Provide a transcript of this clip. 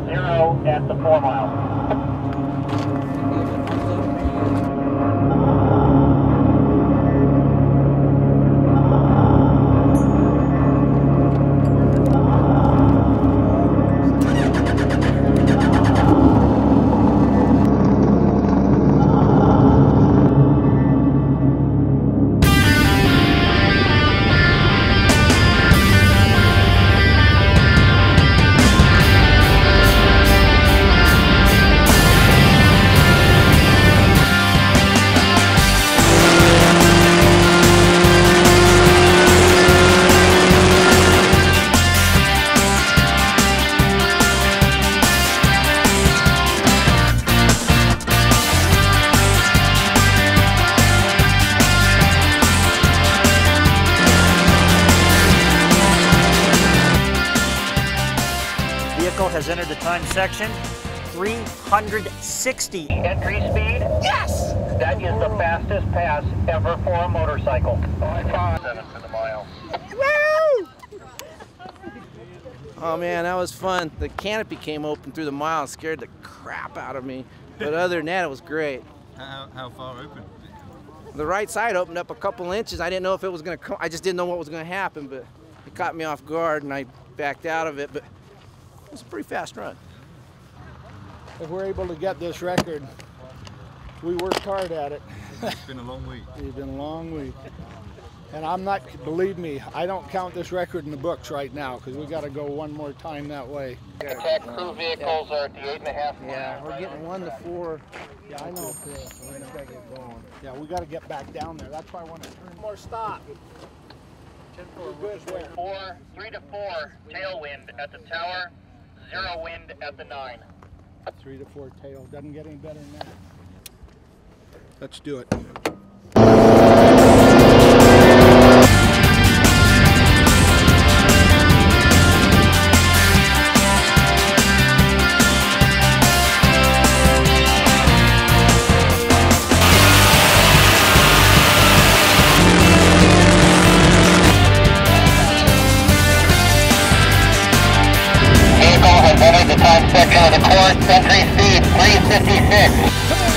0 at the 4 mile. Has entered the time section, 360. Entry speed? Yes! That is the fastest pass ever for a motorcycle. 7 for the mile. Woo! Oh man, that was fun. The canopy came open through the mile and scared the crap out of me. But other than that, it was great. How far open? The right side opened up a couple inches. I didn't know if it was going to come. I just didn't know what was going to happen, but it caught me off guard and I backed out of it. But it was a pretty fast run. If we're able to get this record, we worked hard at it. It's been a long week. It's been a long week. And I'm not, believe me, I don't count this record in the books right now because we got to go one more time that way. Attack crew vehicles are at the 8.5 mile. Yeah, we're getting 1 to 4. Yeah, I know, Chris. We just got to get going. Yeah, we got to get back down there. That's why I want to turn more stop. 3 to 4 tailwind at the tower, 0 wind at the 9. 3 to 4 tail. Doesn't get any better than that. Let's do it. Vehicle has entered the time section of the course. Entry speed 356.